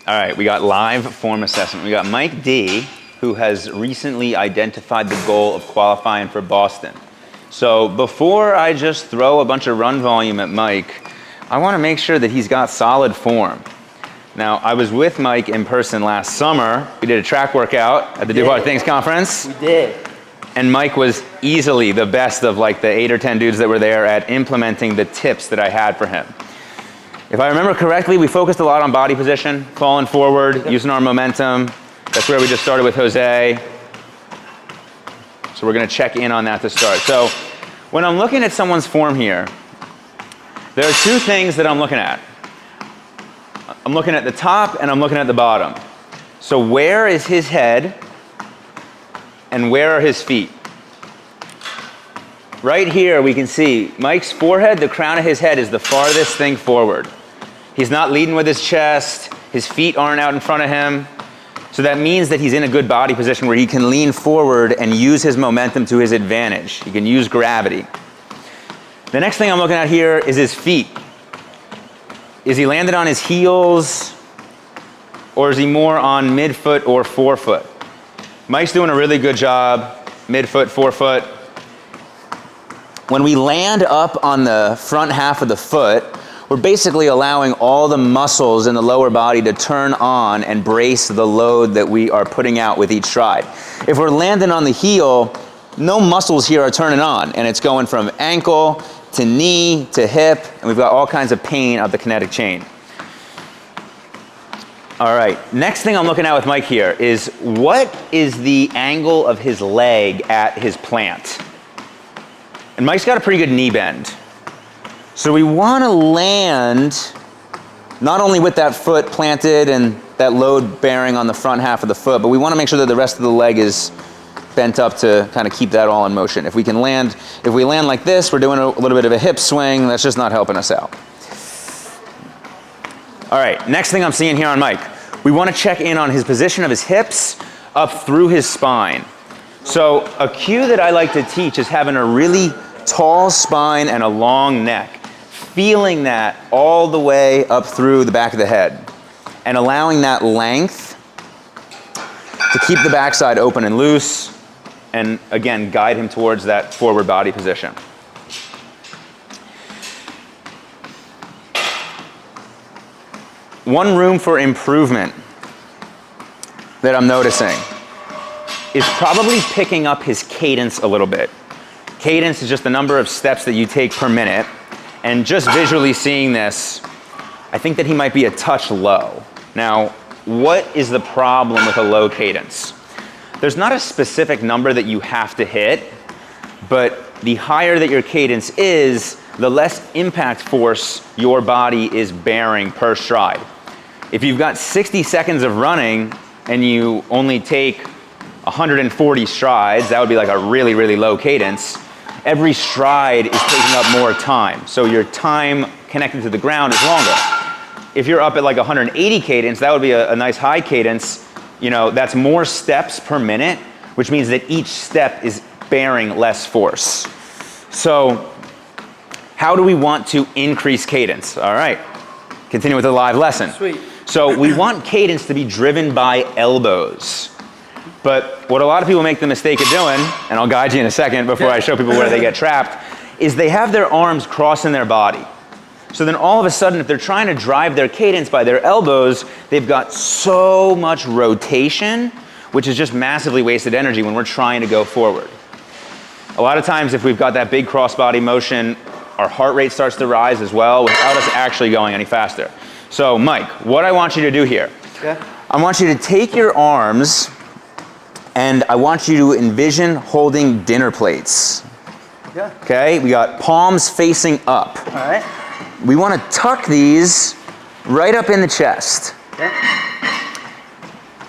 All right, we got live form assessment. We got Mike D, who has recently identified the goal of qualifying for Boston. So before I just throw a bunch of run volume at Mike, I want to make sure that he's got solid form. Now, I was with Mike in person last summer. We did a track workout at the Do Hard Things conference. We did. And Mike was easily the best of like the 8 or 10 dudes that were there at implementing the tips that I had for him. If I remember correctly, we focused a lot on body position, falling forward, using our momentum. That's where we just started with Jose. So we're gonna check in on that to start. So when I'm looking at someone's form here, there are 2 things that I'm looking at. I'm looking at the top and I'm looking at the bottom. So where is his head and where are his feet? Right here we can see Mike's forehead, the crown of his head is the farthest thing forward. He's not leading with his chest, his feet aren't out in front of him. So that means that he's in a good body position where he can lean forward and use his momentum to his advantage. He can use gravity. The next thing I'm looking at here is his feet. Is he landed on his heels or is he more on midfoot or forefoot? Mike's doing a really good job, midfoot, forefoot. When we land up on the front half of the foot, we're basically allowing all the muscles in the lower body to turn on and brace the load that we are putting out with each stride. If we're landing on the heel, no muscles here are turning on, and it's going from ankle to knee to hip, and we've got all kinds of pain of the kinetic chain. All right, next thing I'm looking at with Mike here is what is the angle of his leg at his plant? And Mike's got a pretty good knee bend. So we want to land not only with that foot planted and that load bearing on the front half of the foot, but we want to make sure that the rest of the leg is bent up to kind of keep that all in motion. If we land like this, we're doing a little bit of a hip swing. That's just not helping us out. All right, next thing I'm seeing here on Mike, we want to check in on his position of his hips up through his spine. So a cue that I like to teach is having a really tall spine and a long neck, feeling that all the way up through the back of the head and allowing that length to keep the backside open and loose and again guide him towards that forward body position. One room for improvement that I'm noticing is probably picking up his cadence a little bit. Cadence is just the number of steps that you take per minute. And just visually seeing this, I think that he might be a touch low. Now, what is the problem with a low cadence? There's not a specific number that you have to hit, but the higher that your cadence is, the less impact force your body is bearing per stride. If you've got 60 seconds of running and you only take 140 strides, that would be like a really, really low cadence. Every stride is taking up more time. So your time connected to the ground is longer. If you're up at like 180 cadence, that would be a nice high cadence. You know, that's more steps per minute, which means that each step is bearing less force. So how do we want to increase cadence? All right, continue with the live lesson. Sweet. So we want cadence to be driven by elbows. But what a lot of people make the mistake of doing, and I'll guide you in a second before I show people where they get trapped, is they have their arms crossing their body. So then all of a sudden, if they're trying to drive their cadence by their elbows, they've got so much rotation, which is just massively wasted energy when we're trying to go forward. A lot of times, if we've got that big cross-body motion, our heart rate starts to rise as well without us actually going any faster. So Mike, what I want you to do here, I want you to take your arms and I want you to envision holding dinner plates. Okay, we got palms facing up. All right. We want to tuck these right up in the chest.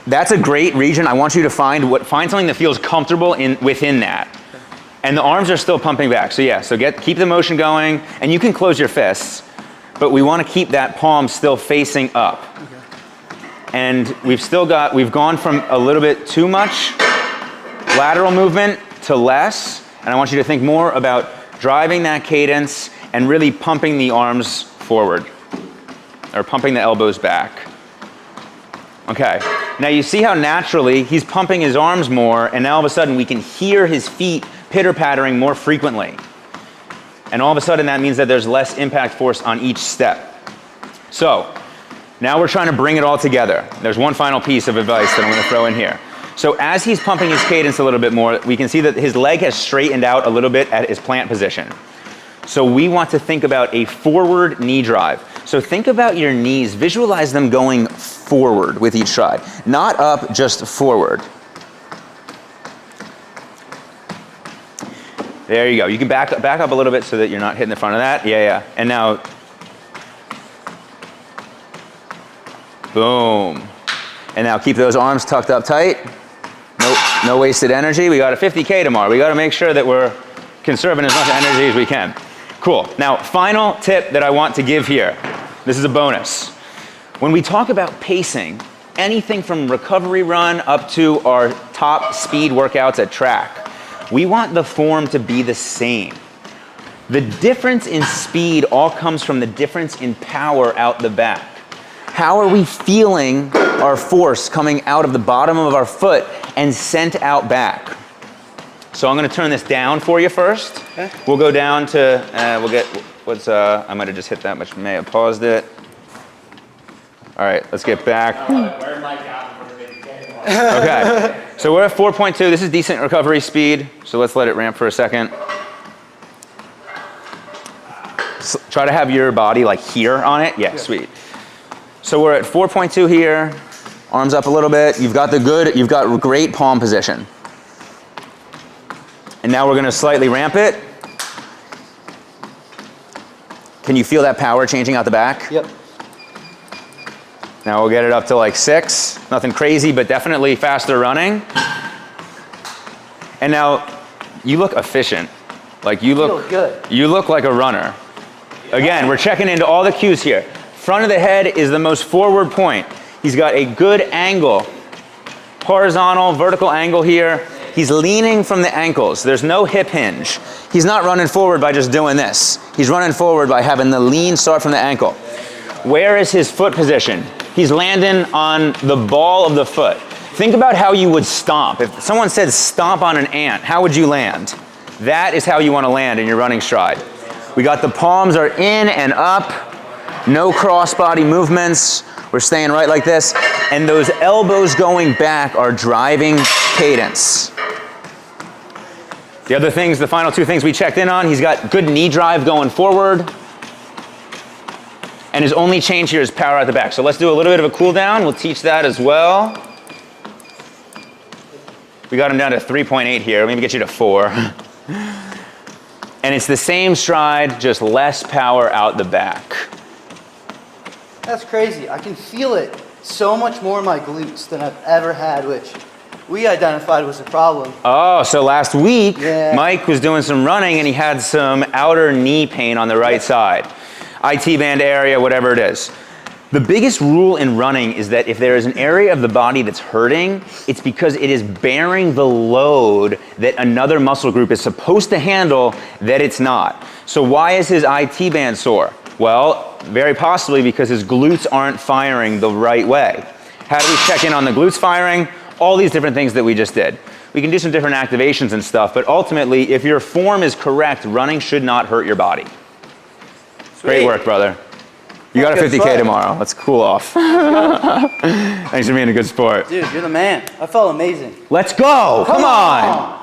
That's a great region. I want you to find something that feels comfortable within that. And the arms are still pumping back. So yeah, so keep the motion going, and you can close your fists, but we want to keep that palm still facing up. And we've gone from a little bit too much lateral movement to less, and I want you to think more about driving that cadence and really pumping the arms forward, or pumping the elbows back. Okay. Now you see how naturally he's pumping his arms more, and now all of a sudden we can hear his feet pitter-pattering more frequently. And all of a sudden that means that there's less impact force on each step. So now we're trying to bring it all together. There's one final piece of advice that I'm going to throw in here. So as he's pumping his cadence a little bit more, we can see that his leg has straightened out a little bit at his plant position. So we want to think about a forward knee drive. So think about your knees, visualize them going forward with each stride, not up, just forward. There you go. You can back up a little bit so that you're not hitting the front of that. Yeah. And now, boom. And now keep those arms tucked up tight. No wasted energy. We got a 50K tomorrow. We got to make sure that we're conserving as much energy as we can. Cool. Now, final tip that I want to give here. This is a bonus. When we talk about pacing, anything from recovery run up to our top speed workouts at track, we want the form to be the same. The difference in speed all comes from the difference in power out the back. How are we feeling our force coming out of the bottom of our foot and sent out back? So I'm going to turn this down for you first. Okay. We'll go down to, we'll get, I might have just hit that much, may have paused it. All right, let's get back. Okay, so we're at 4.2. This is decent recovery speed, so let's let it ramp for a second. So try to have your body like here on it. Yeah, sweet. So we're at 4.2 here, arms up a little bit. You've got great palm position. And now we're going to slightly ramp it. Can you feel that power changing out the back? Yep. Now we'll get it up to like 6. Nothing crazy, but definitely faster running. And now you look efficient. Like you look good. You look like a runner. Again, we're checking into all the cues here. Front of the head is the most forward point. He's got a good angle. Horizontal, vertical angle here. He's leaning from the ankles. There's no hip hinge. He's not running forward by just doing this. He's running forward by having the lean start from the ankle. Where is his foot position? He's landing on the ball of the foot. Think about how you would stomp. If someone said stomp on an ant, how would you land? That is how you want to land in your running stride. We got the palms are in and up. No crossbody movements. We're staying right like this. And those elbows going back are driving cadence. The other things, the final 2 things we checked in on, he's got good knee drive going forward. And his only change here is power at the back. So let's do a little bit of a cool down. We'll teach that as well. We got him down to 3.8 here. Maybe get you to 4. And it's the same stride, just less power out the back. That's crazy. I can feel it so much more in my glutes than I've ever had, which we identified was a problem. Oh, so last week, Mike was doing some running and he had some outer knee pain on the right side. IT band area, whatever it is. The biggest rule in running is that if there is an area of the body that's hurting, it's because it is bearing the load that another muscle group is supposed to handle that it's not. So why is his IT band sore? Well, very possibly because his glutes aren't firing the right way. How do we check in on the glutes firing? All these different things that we just did. We can do some different activations and stuff, but ultimately, if your form is correct, running should not hurt your body. Great work, brother. You got a 50K tomorrow. Let's cool off. Thanks for being a good sport. Dude, you're the man. I felt amazing. Let's go. Come on.